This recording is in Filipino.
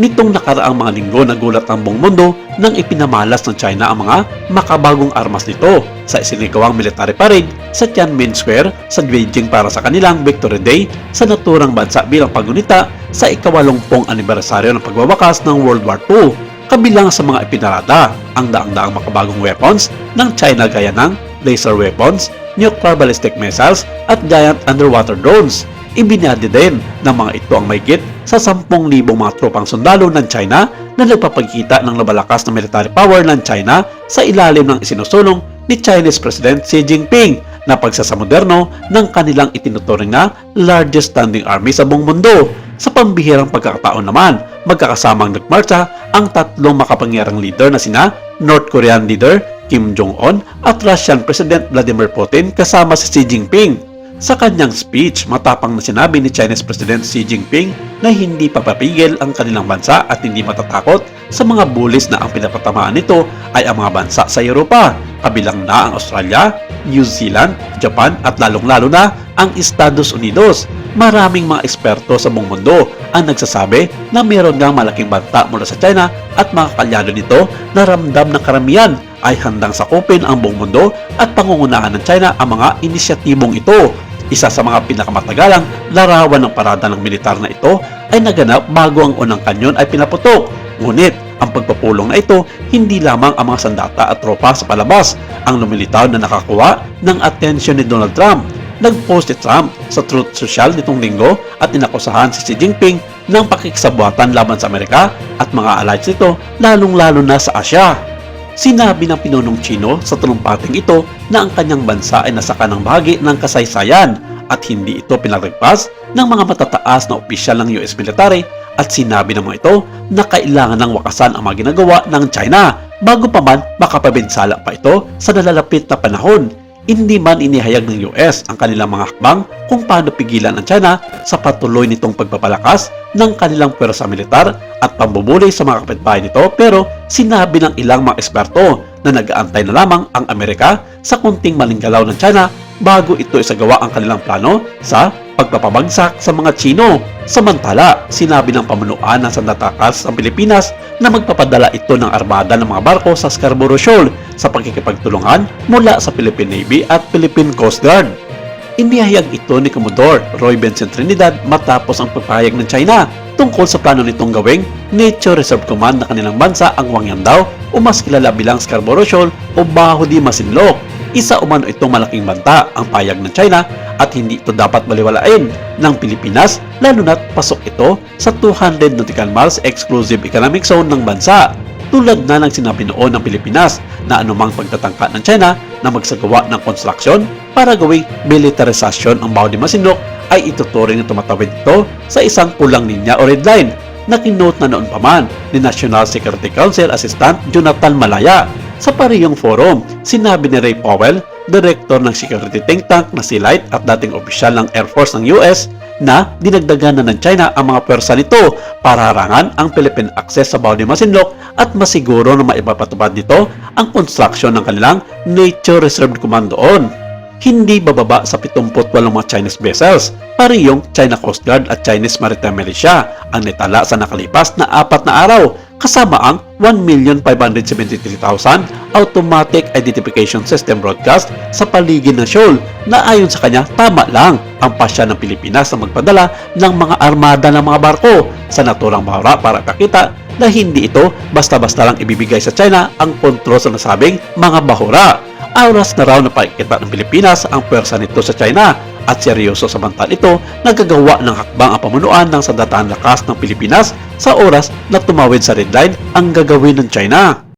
Nitong nakaraang mga linggo, nagulat ang buong mundo nang ipinamalas ng China ang mga makabagong armas nito sa isinigawang military parade sa Tiananmen Square sa Beijing para sa kanilang Victory Day sa naturang bansa bilang paggunita sa ika-80 anibersaryo ng pagwawakas ng World War II. Kabilang sa mga ipinarada ang daang-daang makabagong weapons ng China gaya ng laser weapons, nuclear ballistic missiles at giant underwater drones. Ibinadi din ng mga ito ang mahigit sa 10,000 mga tropang sundalo ng China na nagpapagkita ng labalakas na military power ng China sa ilalim ng isinusulong ni Chinese President Xi Jinping na pagsasamoderno ng kanilang itinuturing na largest standing army sa buong mundo. Sa pambihirang pagkakataon naman, magkakasamang nagmarcha ang tatlong makapangyarang leader na sina North Korean leader Kim Jong-un at Russian President Vladimir Putin kasama si Xi Jinping. Sa kanyang speech, matapang na sinabi ni Chinese President Xi Jinping na hindi papapigil ang kanilang bansa at hindi matatakot sa mga bulis na ang pinapatamaan nito ay ang mga bansa sa Europa, kabilang na ang Australia, New Zealand, Japan at lalong-lalo na ang Estados Unidos. Maraming mga eksperto sa buong mundo ang nagsasabi na mayroon ngang malaking banta mula sa China at mga kalyado nito na ramdam ng karamihan ay handang sakupin ang buong mundo at pangungunahan ng China ang mga inisyatibong ito. Isa sa mga pinakamatagalang larawan ng parada ng militar na ito ay naganap bago ang unang kanyon ay pinaputok. Ngunit ang pagpupulong na ito, hindi lamang ang mga sandata at tropa sa palabas ang lumilitaw na nakakuha ng atensyon ni Donald Trump. Nag-post si Trump sa Truth Social nitong linggo at inakusahan si Xi Jinping ng pakikisabuatan laban sa Amerika at mga allies nito, lalong-lalo na sa Asya. Sinabi ng pinunong Chino sa talumpating ito na ang kanyang bansa ay nasa kanang bahagi ng kasaysayan at hindi ito pinalagpas ng mga matataas na opisyal ng US military at sinabi ng mga ito na kailangan ng wakasan ang mga ginagawa ng China bago pa man makapabinsala pa ito sa nalalapit na panahon. Hindi man inihayag ng US ang kanilang mga hakbang kung paano pigilan ang China sa patuloy nitong pagpapalakas ng kanilang pwersa militar at pambubuli sa mga kapitbahay nito, pero sinabi ng ilang mga eksperto na nag-aantay na lamang ang Amerika sa kunting malinggalaw ng China bago ito isagawa ang kanilang plano sa pagpapabagsak sa mga Chino. Samantala, sinabi ng pamunuan ng sandatakas ng Pilipinas na magpapadala ito ng armada ng mga barko sa Scarborough Shoal sa pagkikipagtulungan mula sa Philippine Navy at Philippine Coast Guard. Inihayag ito ni Commodore Roy Benson Trinidad matapos ang pagpahayag ng China tungkol sa plano nitong gawing Nature Reserve Command na kanilang bansa ang Hwangyandaw o mas kilala bilang Scarborough Shoal o Baho di Masinloc. Isa umano itong malaking banta ang payag ng China at hindi ito dapat baliwalain ng Pilipinas, lalo na't pasok ito sa 200 nautical miles exclusive economic zone ng bansa. Tulad na ng sinabi noon ng Pilipinas na anumang pagtatangka ng China na magsagawa ng konstruksyon para gawing militarisasyon ang Baho de Masinloc ay ituturing na tumatawid ito sa isang pulang linya o red line na kinote na noon pa man ni National Security Council Assistant Jonathan Malaya. Sa parehong forum, sinabi ni Ray Powell, director ng security think tank na Sealight at dating opisyal ng Air Force ng US, na dinagdagan na ng China ang mga pwersa nito para harangan ang Philippine access sa Baho de Masinloc at masiguro na maipapatupad nito ang construction ng kanilang Nature Reserve Command doon. Hindi bababa sa 78 mga Chinese vessels, parehong China Coast Guard at Chinese Maritime Militia ang nitala sa nakalipas na 4 na araw, kasama ang 1,573,000 automatic identification system broadcast sa paligid ng shoal na ayon sa kanya tama lang ang pasya ng Pilipinas na magpadala ng mga armada ng mga barko sa naturang bahura para pakita na hindi ito basta-basta lang ibibigay sa China ang kontrol sa nasabing mga bahura. Oras na raw na pakikita ng Pilipinas ang pwersa nito sa China at seryoso samantala ito nagagawa ng hakbang ang pamunuan ng sandatahang lakas ng Pilipinas sa oras na tumawid sa red line ang gagawin ng China.